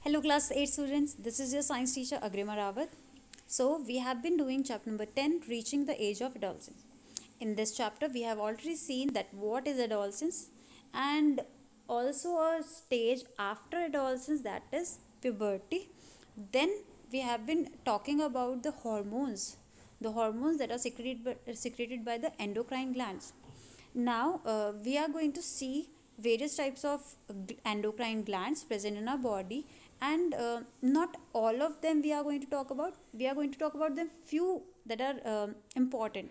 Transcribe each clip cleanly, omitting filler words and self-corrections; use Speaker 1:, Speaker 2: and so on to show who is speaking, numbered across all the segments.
Speaker 1: Hello class 8 students, this is your science teacher Agrima Rawat. So we have been doing chapter number 10, reaching the age of adolescence. In this chapter we have already seen that what is adolescence and also a stage after adolescence, that is puberty. Then we have been talking about the hormones that are secreted by the endocrine glands. Now we are going to see various types of endocrine glands present in our body, and not all of them we are going to talk about. We are going to talk about them few that are important.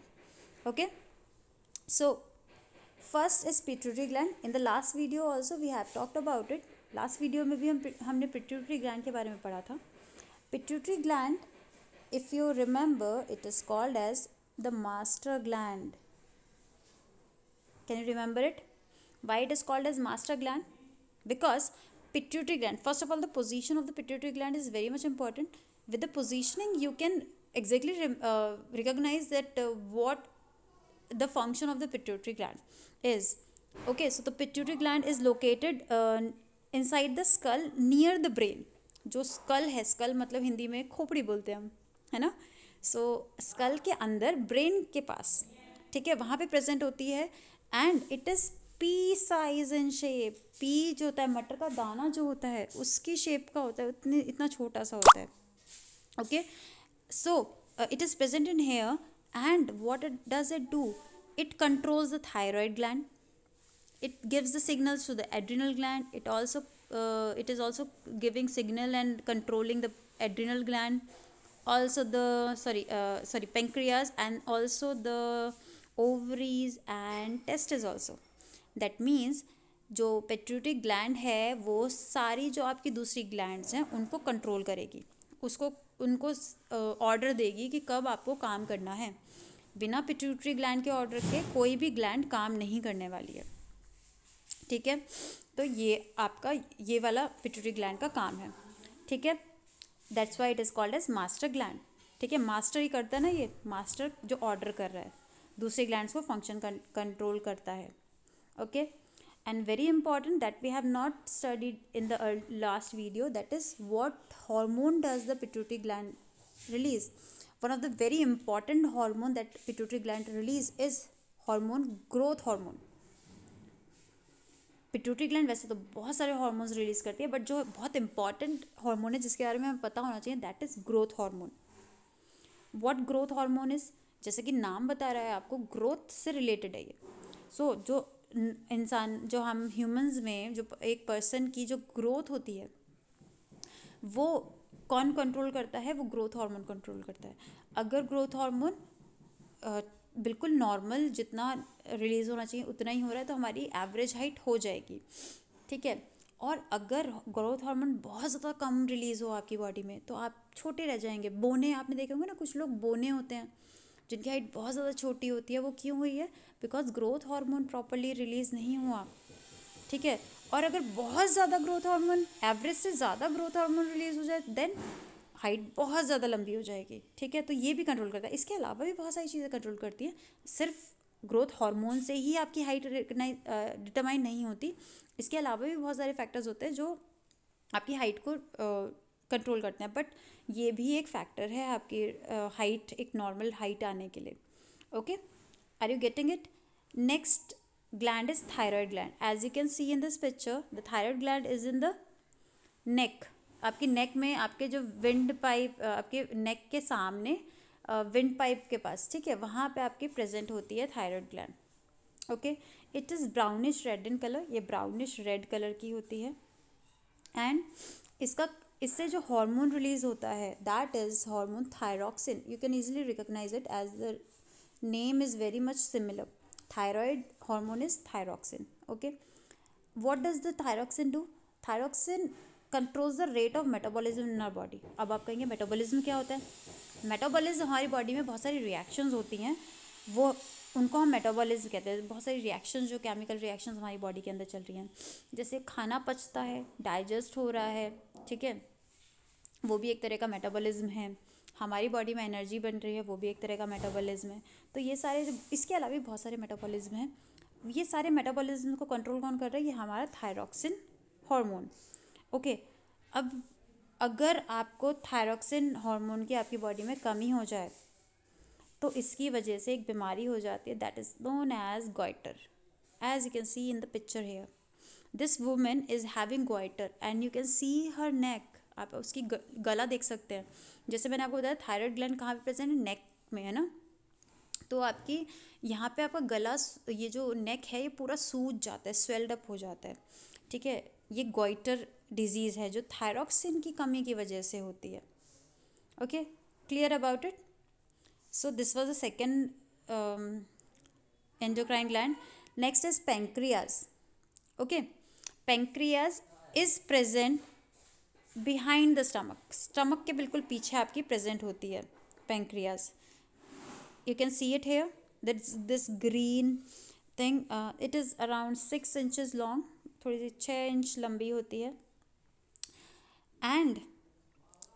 Speaker 1: Okay, so first is pituitary gland. In the last video also we have talked about it. Last video में भी हमने pituitary gland के बारे में पढ़ा था. Pituitary gland, if you remember, it is called as the master gland. Can you remember it? Why it is called as master gland? Because pituitary gland, first of all, the position of the pituitary gland is very much important. With the positioning you can exactly recognize that what the function of the pituitary gland is. Okay, so the pituitary gland is located inside the skull near the brain. जो school है, school मतलब हिंदी में खोपड़ी बोलते हैं हम, है ना. सो स्कल के अंदर ब्रेन के पास, ठीक है, वहाँ पे प्रेजेंट होती है. And it is P size in shape. P जो होता है, मटर का दाना जो होता है उसकी शेप का होता है, इतना छोटा सा होता है. Okay, so it is present in here. And what does it do? It controls the thyroid gland. It gives the signals to the adrenal gland. It is also giving signal and controlling the adrenal gland, also the pancreas, and also the ovaries and testes also. That means जो pituitary gland है वो सारी जो आपकी दूसरी glands हैं उनको control करेगी, उनको ऑर्डर देगी कि कब आपको काम करना है. बिना पिट्यूटरी ग्लैंड के ऑर्डर के कोई भी ग्लैंड काम नहीं करने वाली है. ठीक है, तो ये आपका ये वाला पिट्यूटरी ग्लैंड का काम है. ठीक है, that's why it is called as master gland. ठीक है, मास्टर ही करता है ना, ये मास्टर जो ऑर्डर कर रहा है दूसरे ग्लैंड्स को फंक्शन कंट्रोल करता है. Okay, and very important that we have not studied in the last video, that is what hormone does the pituitary gland release. One of the very important hormone that pituitary gland release is hormone growth hormone. Pituitary gland वैसे तो बहुत सारे hormones release करती है, but जो बहुत important hormone है जिसके बारे में हमें पता होना चाहिए, that is growth hormone. What growth hormone is, जैसे कि नाम बता रहा है आपको, ग्रोथ से रिलेटेड है ये. सो जो इंसान, जो हम ह्यूमंस में जो एक पर्सन की जो ग्रोथ होती है वो कौन कंट्रोल करता है? वो ग्रोथ हार्मोन कंट्रोल करता है. अगर ग्रोथ हार्मोन बिल्कुल नॉर्मल जितना रिलीज़ होना चाहिए उतना ही हो रहा है तो हमारी एवरेज हाइट हो जाएगी. ठीक है, और अगर ग्रोथ हार्मोन बहुत ज़्यादा कम रिलीज़ हो आपकी बॉडी में तो आप छोटे रह जाएंगे. बोने आपने देखे होंगे ना, कुछ लोग बोने होते हैं जिनकी हाइट बहुत ज़्यादा छोटी होती है. वो क्यों हुई है? Because growth hormone properly release नहीं हुआ. ठीक है, और अगर बहुत ज़्यादा ग्रोथ हार्मोन, एवरेज से ज़्यादा ग्रोथ हार्मोन रिलीज़ हो जाए, देन हाइट बहुत ज़्यादा लंबी हो जाएगी. ठीक है, तो ये भी कंट्रोल करता है. इसके अलावा भी बहुत सारी चीज़ें कंट्रोल करती हैं. सिर्फ ग्रोथ हार्मोन से ही आपकी हाइट डिटरमाइन नहीं होती. इसके अलावा भी बहुत सारे फैक्टर्स होते हैं जो आपकी हाइट को कंट्रोल करते हैं, बट ये भी एक फैक्टर है आपकी हाइट, एक नॉर्मल हाइट आने के लिए. Okay, are you getting it? Next gland is thyroid gland. As you can see in this picture, the thyroid gland is in the neck. आपकी नेक में, आपके जो विंड पाइप, आपके नेक के सामने विंड पाइप के पास, ठीक है, वहाँ पे आपकी प्रेजेंट होती है thyroid gland. Okay, it is brownish red in colour. ये ब्राउनिश रेड कलर की होती है. एंड इससे जो हार्मोन रिलीज होता है that is hormone thyroxine. You can easily recognise it as the name is very much similar. Thyroid hormone is thyroxine. Okay, what does the thyroxine do? Thyroxine controls the rate of metabolism in our body. अब आप कहेंगे metabolism क्या होता है? Metabolism, हमारी body में बहुत सारी रिएक्शंस होती हैं, वो उनको हम मेटाबॉलिज्म कहते हैं. बहुत सारी रिएक्शंस, जो केमिकल रिएक्शंस हमारी बॉडी के अंदर चल रही हैं, जैसे खाना पचता है, डाइजेस्ट हो रहा है, ठीक है, वो भी एक तरह का मेटाबॉलिज्म है. हमारी बॉडी में एनर्जी बन रही है, वो भी एक तरह का मेटाबॉलिज्म है. तो ये सारे, इसके अलावा भी बहुत सारे मेटाबॉलिज्म हैं. ये सारे मेटाबॉलिज्म को कंट्रोल कौन कर रहा है? ये हमारा थायरॉक्सिन हार्मोन. ओके, अब अगर आपको थायरॉक्सिन हार्मोन की आपकी बॉडी में कमी हो जाए तो इसकी वजह से एक बीमारी हो जाती है, that is known as goitre. As you can see in the picture here, this woman is having goitre and you can see her neck. आप उसकी गला देख सकते हैं. जैसे मैंने आपको बताया थायराइड ग्लैंड कहाँ पे प्रेजेंट है, नेक में है ना. तो आपकी यहाँ पे आपका गला, ये जो नेक है ये पूरा सूज जाता है, स्वेल्ड अप हो जाता है. ठीक है, ये गोइटर डिजीज़ है जो थायरॉक्सिन की कमी की वजह से होती है. Okay, clear about it. So this was the second endocrine gland. Next is pancreas. Okay, pancreas is present behind the stomach. Stomach के बिल्कुल पीछे आपकी present होती है pancreas. You can see it here. That's this green thing. It is around 6 inches long. थोड़ी सी 6 inch लंबी होती है. And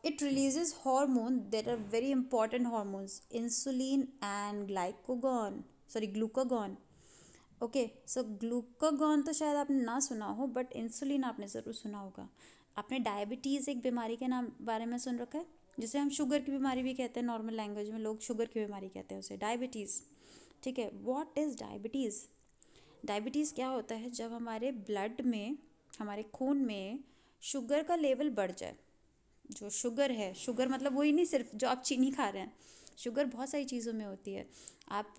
Speaker 1: it releases hormone that are very important hormones, insulin and glucagon. Okay, so glucagon तो शायद आपने ना सुना हो, बट इंसुलिन आपने ज़रूर सुना होगा. आपने डायबिटीज़ एक बीमारी के नाम बारे में सुन रखा है, जिसे हम शुगर की बीमारी भी कहते हैं. नॉर्मल लैंग्वेज में लोग शुगर की बीमारी कहते हैं उसे, डायबिटीज़. ठीक है, व्हाट इज़ डायबिटीज़. डायबिटीज़ क्या होता है, जब हमारे ब्लड में, हमारे खून में शुगर का लेवल बढ़ जाए. जो शुगर है, शुगर मतलब वही नहीं सिर्फ जो आप चीनी खा रहे हैं. शुगर बहुत सारी चीज़ों में होती है. आप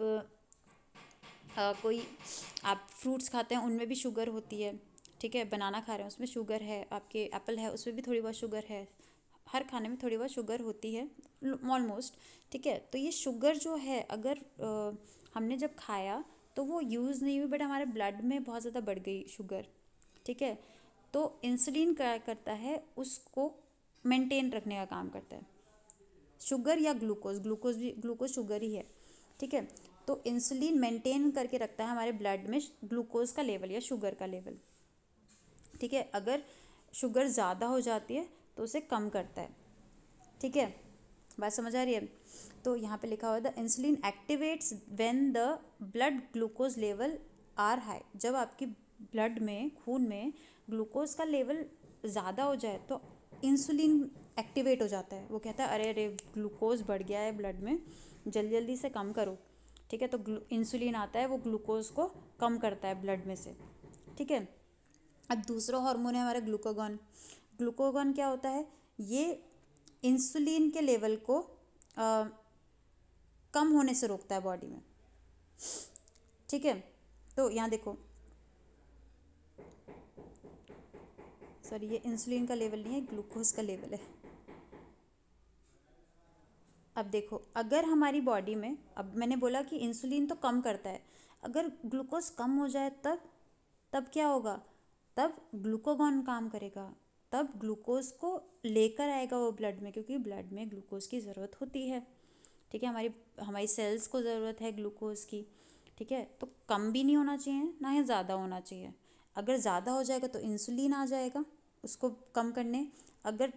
Speaker 1: आप फ्रूट्स खाते हैं उनमें भी शुगर होती है. ठीक है, बनाना खा रहे हैं उसमें शुगर है, आपके एप्पल है उसमें भी थोड़ी बहुत शुगर है. हर खाने में थोड़ी बहुत शुगर होती है ऑलमोस्ट. ठीक है, तो ये शुगर जो है अगर हमने जब खाया तो वो यूज़ नहीं हुई, बट हमारे ब्लड में बहुत ज़्यादा बढ़ गई शुगर. ठीक है, तो इंसुलिन क्या करता है, उसको मेंटेन रखने का काम करता है. शुगर या ग्लूकोज शुगर ही है. ठीक है, तो इंसुलिन मेंटेन करके रखता है हमारे ब्लड में ग्लूकोज का लेवल या शुगर का लेवल. ठीक है, अगर शुगर ज़्यादा हो जाती है तो उसे कम करता है. ठीक है, बात समझ आ रही है. तो यहाँ पे लिखा हुआ है the insulin activates when the blood glucose level are high. जब आपकी ब्लड में, खून में ग्लूकोज का लेवल ज़्यादा हो जाए तो इंसुलिन एक्टिवेट हो जाता है. वो कहता है अरे अरे ग्लूकोज बढ़ गया है ब्लड में, जल्दी जल्दी से कम करो. ठीक है, तो इंसुलिन आता है, वो ग्लूकोज को कम करता है ब्लड में से. ठीक है, अब दूसरा हार्मोन है हमारा ग्लूकागॉन. ग्लूकागॉन क्या होता है, ये इंसुलिन के लेवल को कम होने से रोकता है बॉडी में. ठीक है, तो यहाँ देखो, सॉरी ये इंसुलिन का लेवल नहीं है, ग्लूकोज का लेवल है. अब देखो, अगर हमारी बॉडी में, अब मैंने बोला कि इंसुलिन तो कम करता है, अगर ग्लूकोज कम हो जाए तब क्या होगा, तब ग्लूकागॉन काम करेगा, तब ग्लूकोज को लेकर आएगा वो ब्लड में, क्योंकि ब्लड में ग्लूकोज की ज़रूरत होती है. ठीक है, हमारी सेल्स को ज़रूरत है ग्लूकोज की. ठीक है, तो कम भी नहीं होना चाहिए ना ही ज़्यादा होना चाहिए. अगर ज़्यादा हो जाएगा तो इंसुलिन आ जाएगा उसको कम करने. अगर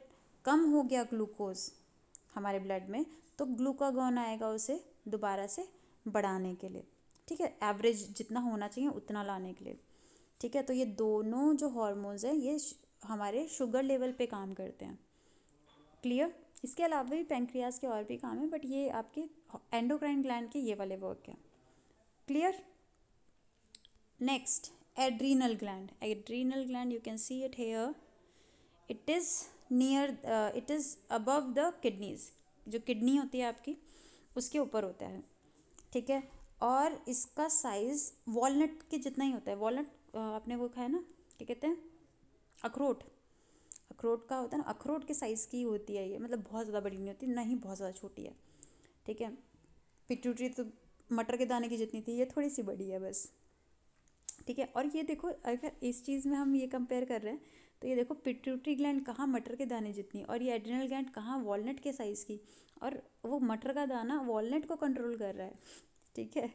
Speaker 1: कम हो गया ग्लूकोज हमारे ब्लड में तो ग्लूकागॉन आएगा उसे दोबारा से बढ़ाने के लिए. ठीक है, एवरेज जितना होना चाहिए उतना लाने के लिए. ठीक है, तो ये दोनों जो हार्मोन्स हैं ये हमारे शुगर लेवल पे काम करते हैं. क्लियर. इसके अलावा भी पैंक्रियाज के और भी काम है, बट ये आपके एंडोक्राइन ग्लैंड के ये वाले वर्क हैं. Clear. Next, adrenal gland. Adrenal gland you can see it here. It is above the kidneys. जो किडनी होती है आपकी उसके ऊपर होता है. ठीक है, और इसका साइज़ वॉलनट के जितना ही होता है. वॉलनट आपने वो खाया ना, क्या कहते हैं, अखरोट. अखरोट का होता है ना, अखरोट के साइज़ की होती है ये, मतलब बहुत ज़्यादा बड़ी नहीं होती, ना ही बहुत ज़्यादा छोटी है. ठीक है, पिट्यूटरी तो मटर के दाने की जितनी थी, ये थोड़ी सी बड़ी है बस. ठीक है, और ये देखो, अगर इस चीज़ में हम ये कंपेयर कर रहे हैं तो ये देखो पिट्यूटरी ग्लैंड कहाँ मटर के दाने जितनी, और ये एड्रिनल ग्लैंड कहाँ वॉलनट के साइज़ की, और वो मटर का दाना वॉलनट को कंट्रोल कर रहा है. ठीक है,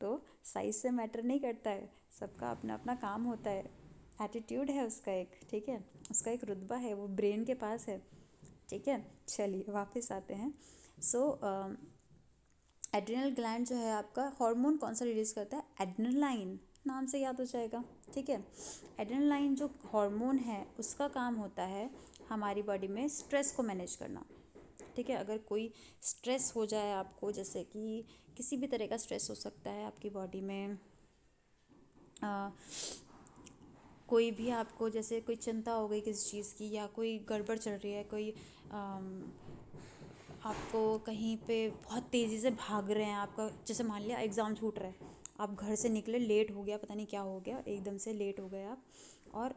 Speaker 1: तो साइज़ से मैटर नहीं करता है, सबका अपना अपना काम होता है. एटीट्यूड है उसका एक. ठीक है, उसका एक रुतबा है, वो ब्रेन के पास है. ठीक है, चलिए वापस आते हैं. सो एड्रिनल ग्लैंड जो है आपका हार्मोन कौन सा रिलीज़ करता है, एड्रेनालाइन. नाम से याद हो जाएगा। ठीक है, एड्रेनलाइन जो हार्मोन है उसका काम होता है हमारी बॉडी में स्ट्रेस को मैनेज करना। ठीक है, अगर कोई स्ट्रेस हो जाए आपको, जैसे कि किसी भी तरह का स्ट्रेस हो सकता है आपकी बॉडी में, कोई भी आपको जैसे कोई चिंता हो गई किसी चीज़ की, या कोई गड़बड़ चल रही है, कोई आपको कहीं पे बहुत तेज़ी से भाग रहे हैं, आपका जैसे मान लिया एग्ज़ाम छूट रहा है, आप घर से निकले, लेट हो गया, पता नहीं क्या हो गया, एकदम से लेट हो गए आप, और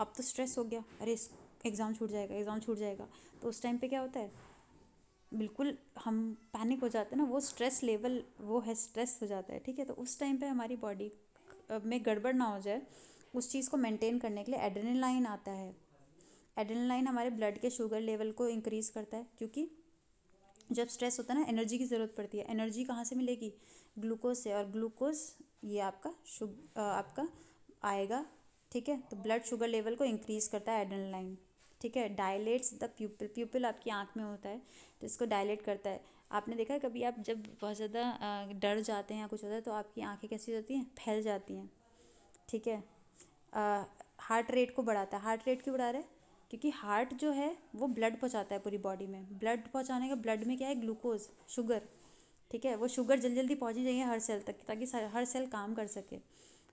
Speaker 1: अब तो स्ट्रेस हो गया, अरे एग्ज़ाम छूट जाएगा, एग्ज़ाम छूट जाएगा। तो उस टाइम पे क्या होता है, बिल्कुल हम पैनिक हो जाते हैं ना, वो स्ट्रेस लेवल वो है, स्ट्रेस हो जाता है। ठीक है, तो उस टाइम पे हमारी बॉडी में गड़बड़ ना हो जाए, उस चीज़ को मेंटेन करने के लिए एड्रेनलाइन आता है। एड्रेनलाइन हमारे ब्लड के शुगर लेवल को इंक्रीज़ करता है, क्योंकि जब स्ट्रेस होता है ना, एनर्जी की ज़रूरत पड़ती है। एनर्जी कहाँ से मिलेगी, ग्लूकोज से, और ग्लूकोज ये आपका आएगा। ठीक है, तो ब्लड शुगर लेवल को इंक्रीज़ करता है एड्रेनलाइन। ठीक है, डायलेट्स द प्यूपिल, प्यूपिल आपकी आँख में होता है, तो इसको डायलेट करता है। आपने देखा है कभी, आप जब बहुत ज़्यादा डर जाते हैं या कुछ होता है तो आपकी आँखें कैसी होती हैं, फैल जाती हैं। ठीक है, हार्ट रेट को बढ़ाता है। हार्ट रेट क्यों बढ़ा रहा है, क्योंकि हार्ट जो है वो ब्लड पहुंचाता है पूरी बॉडी में। ब्लड पहुंचाने का, ब्लड में क्या है, ग्लूकोज, शुगर। ठीक है, वो शुगर जल्दी जल्दी पहुंचनी चाहिए हर सेल तक, ताकि हर सेल काम कर सके।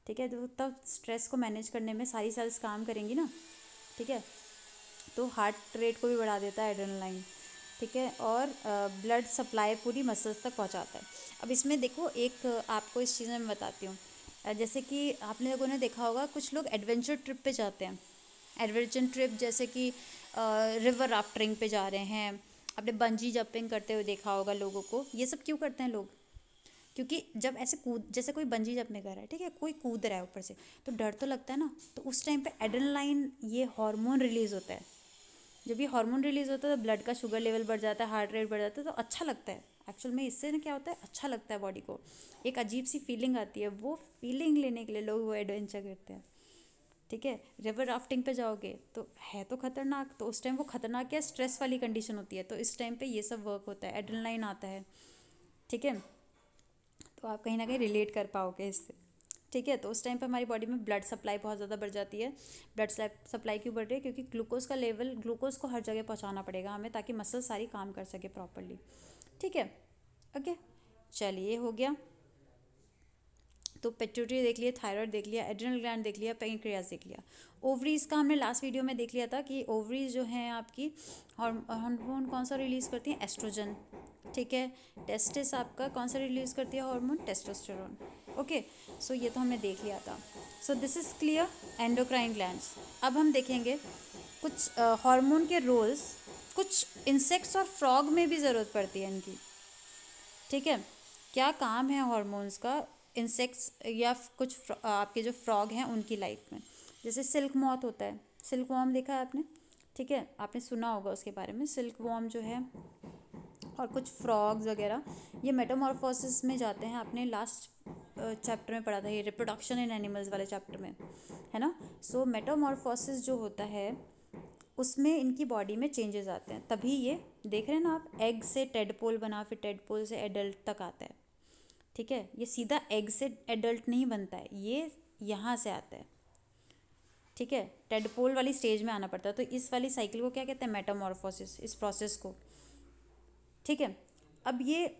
Speaker 1: ठीक है, तो तब स्ट्रेस को मैनेज करने में सारी सेल्स काम करेंगी ना। ठीक है, तो हार्ट रेट को भी बढ़ा देता है एड्रेनलाइन। ठीक है, और ब्लड सप्लाई पूरी मसल्स तक पहुंचाता है। अब इसमें देखो, एक आपको इस चीज़ में मैं बताती हूँ। जैसे कि आपने लोगों ने देखा होगा, कुछ लोग एडवेंचर ट्रिप पे जाते हैं। एडवेंचर ट्रिप जैसे कि रिवर राफ्टिंग पे जा रहे हैं, आपने बंजी जंपिंग करते हुए देखा होगा लोगों को। ये सब क्यों करते हैं लोग, क्योंकि जब ऐसे जैसे कोई बंजी जंपिंग कर रहा है, ठीक है, कोई कूद रहा है ऊपर से, तो डर तो लगता है ना। तो उस टाइम पे एड्रेनलाइन ये हार्मोन रिलीज़ होता है। जब ये हार्मोन रिलीज़ होता है तो ब्लड का शुगर लेवल बढ़ जाता है, हार्ट रेट बढ़ जाता है, तो अच्छा लगता है। एक्चुअल में इससे ना क्या होता है, अच्छा लगता है बॉडी को, एक अजीब सी फीलिंग आती है। वो फीलिंग लेने के लिए लोग वो एडवेंचर करते हैं। ठीक है, रिवर राफ्टिंग पे जाओगे तो है तो खतरनाक, तो उस टाइम वो खतरनाक क्या, स्ट्रेस वाली कंडीशन होती है, तो इस टाइम पे ये सब वर्क होता है, एड्रेनलाइन आता है। ठीक है, तो आप कहीं ना कहीं रिलेट कर पाओगे इससे। ठीक है, तो उस टाइम पे हमारी बॉडी में ब्लड सप्लाई बहुत ज़्यादा बढ़ जाती है। ब्लड सप्लाई क्यों बढ़ रही है, क्योंकि ग्लूकोज का लेवल, ग्लूकोज को हर जगह पहुंचाना पड़ेगा हमें, ताकि मसल सारी काम कर सके प्रॉपरली। ठीक है, ओके, चलिए हो गया। तो पिट्यूटरी देख लिया, थायराइड देख लिया, एड्रिनल ग्लैंड देख लिया, पैंक्रियाज देख लिया। ओवरीज का हमने लास्ट वीडियो में देख लिया था कि ओवरीज जो हैं आपकी हार्मोन कौन सा रिलीज़ करती हैं, एस्ट्रोजन। ठीक है, टेस्टिस आपका कौन सा रिलीज़ करती है हार्मोन, टेस्टोस्टेरोन। ओके, सो ये तो हमने देख लिया था। So this is clear, endocrine glands. अब हम देखेंगे कुछ हार्मोन के रोल्स, कुछ इंसेक्ट्स और फ्रॉग में भी ज़रूरत पड़ती है इनकी। ठीक है, क्या काम है हार्मोन्स का इंसेक्ट्स या कुछ आपके जो फ्रॉग हैं उनकी लाइफ में। जैसे सिल्क मॉथ होता है, सिल्क वॉर्म देखा है आपने। ठीक है, आपने सुना होगा उसके बारे में, सिल्क वॉर्म जो है, और कुछ फ्रॉग्स वगैरह, ये मेटामॉर्फोसिस में जाते हैं। आपने लास्ट चैप्टर में पढ़ा था, ये रिप्रोडक्शन इन एनिमल्स वाले चैप्टर में, है ना। सो मेटामॉर्फोसिस जो होता है उसमें इनकी बॉडी में चेंजेस आते हैं, तभी ये देख रहे हैं ना आप, एग से टेडपोल बना, फिर टेडपोल से एडल्ट तक आता है। ठीक है, ये सीधा एग से एडल्ट नहीं बनता है, ये यहाँ से आता है। ठीक है, टेडपोल वाली स्टेज में आना पड़ता है, तो इस वाली साइकिल को क्या कहते हैं, मेटामॉर्फोसिस, इस प्रोसेस को। ठीक है, अब ये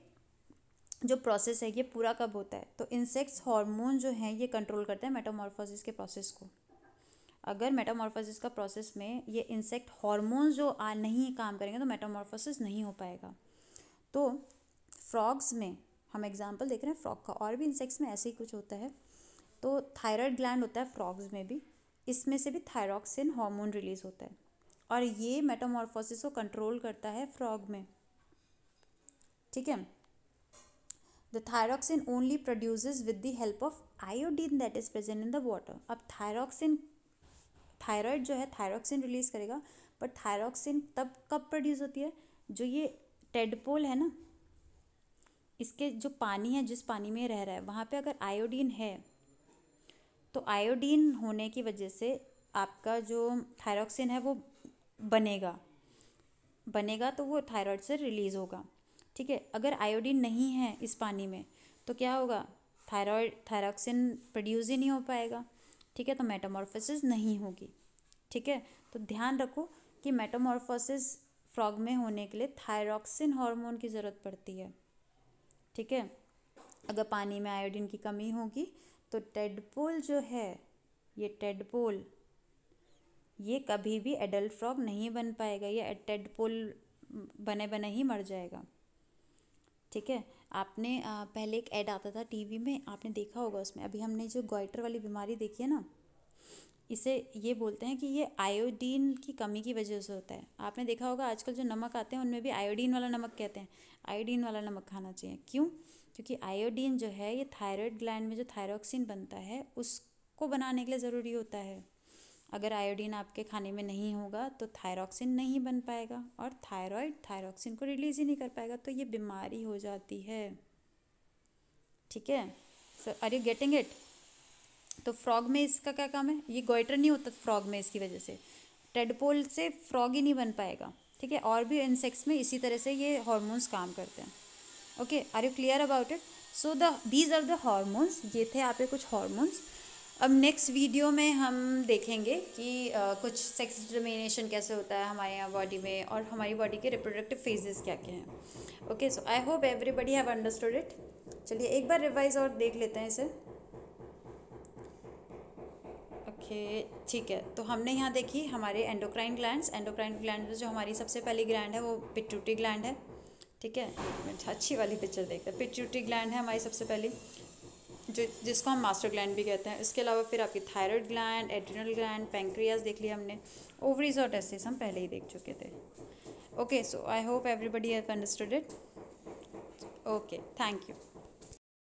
Speaker 1: जो प्रोसेस है ये पूरा कब होता है, तो इंसेक्ट्स हार्मोन जो हैं ये कंट्रोल करते हैं मेटामॉर्फोसिस के प्रोसेस को। अगर मेटामॉर्फोसिस का प्रोसेस में ये इंसेक्ट हार्मोन्स जो नहीं काम करेंगे तो मेटामॉर्फोसिस नहीं हो पाएगा। तो फ्रॉग्स में हम एग्जांपल देख रहे हैं फ्रॉग का, और भी इंसेक्ट्स में ऐसे ही कुछ होता है। तो थायराइड ग्लैंड होता है फ्रॉग्स में भी, इसमें से भी थायरॉक्सिन हार्मोन रिलीज होता है, और ये मेटामॉर्फोसिस को कंट्रोल करता है फ्रॉग में। ठीक है, the thyroxine only produces with the help of iodine that is present in the water. अब थायरॉक्सिन, थायराइड जो है थायरॉक्सिन रिलीज करेगा, बट थायरॉक्सिन तब कब प्रोड्यूस होती है, जो ये टेडपोल है ना, इसके जो पानी है, जिस पानी में रह रहा है वहाँ पे अगर आयोडीन है, तो आयोडीन होने की वजह से आपका जो थायरॉक्सिन है वो बनेगा बनेगा तो वो थायराइड से रिलीज़ होगा। ठीक है, अगर आयोडीन नहीं है इस पानी में तो क्या होगा, थायरॉक्सिन प्रोड्यूस ही नहीं हो पाएगा, ठीक है, तो मेटामॉर्फोसिस नहीं होगी, ठीक है। तो ध्यान रखो कि मेटामॉर्फोसिस फ्रॉग में होने के लिए थायरॉक्सिन हार्मोन की ज़रूरत पड़ती है, ठीक है। अगर पानी में आयोडीन की कमी होगी तो टेडपोल जो है, ये टेडपोल ये कभी भी एडल्ट फ्रॉग नहीं बन पाएगा, ये टेडपोल बने बने ही मर जाएगा, ठीक है। आपने पहले एक ऐड आता था टीवी में, आपने देखा होगा, उसमें अभी हमने जो गॉइटर वाली बीमारी देखी है ना, इसे ये बोलते हैं कि ये आयोडीन की कमी की वजह से होता है। आपने देखा होगा आजकल जो नमक आते हैं उनमें भी आयोडीन वाला नमक कहते हैं, आयोडीन वाला नमक खाना चाहिए। क्यों? क्योंकि आयोडीन जो है ये थायराइड ग्लैंड में जो थायरॉक्सिन बनता है उसको बनाने के लिए ज़रूरी होता है। अगर आयोडीन आपके खाने में नहीं होगा तो थायरॉक्सिन नहीं बन पाएगा और थायराइड थायरॉक्सिन को रिलीज़ ही नहीं कर पाएगा, तो ये बीमारी हो जाती है, ठीक है। सो आर यू गेटिंग इट? तो फ्रॉग में इसका क्या काम है, ये गॉइटर नहीं होता फ्रॉग में, इसकी वजह से टेडपोल से फ्रॉग ही नहीं बन पाएगा, ठीक है। और भी इंसेक्ट्स में इसी तरह से ये हार्मोन्स काम करते हैं। Okay, are you clear about it? So these are the hormones, ये थे आपके कुछ हार्मोन्स। अब नेक्स्ट वीडियो में हम देखेंगे कि कुछ सेक्स डिटर्मिनेशन कैसे होता है हमारे यहाँ बॉडी में, और हमारी बॉडी के रिप्रोडक्टिव फेजेस क्या क्या हैं। Okay, so I hope everybody have understood it. चलिए एक बार रिवाइज और देख लेते हैं इसे। ओके, ठीक है, तो हमने यहाँ देखी हमारे एंडोक्राइन ग्लैंड्स। एंडोक्राइन ग्लैंड में जो हमारी सबसे पहली ग्लैंड है वो पिट्यूटरी ग्लैंड है, ठीक है। अच्छी वाली पिक्चर देखते हैं। पिट्यूटरी ग्लैंड है हमारी सबसे पहली, जो जिसको हम मास्टर ग्लैंड भी कहते हैं। इसके अलावा फिर आपकी thyroid gland, adrenal gland, pancreas देख लिया हमने, ओवरीज और टेस्टिस हम पहले ही देख चुके थे। Okay, so I hope everybody have understood it. Okay, thank you.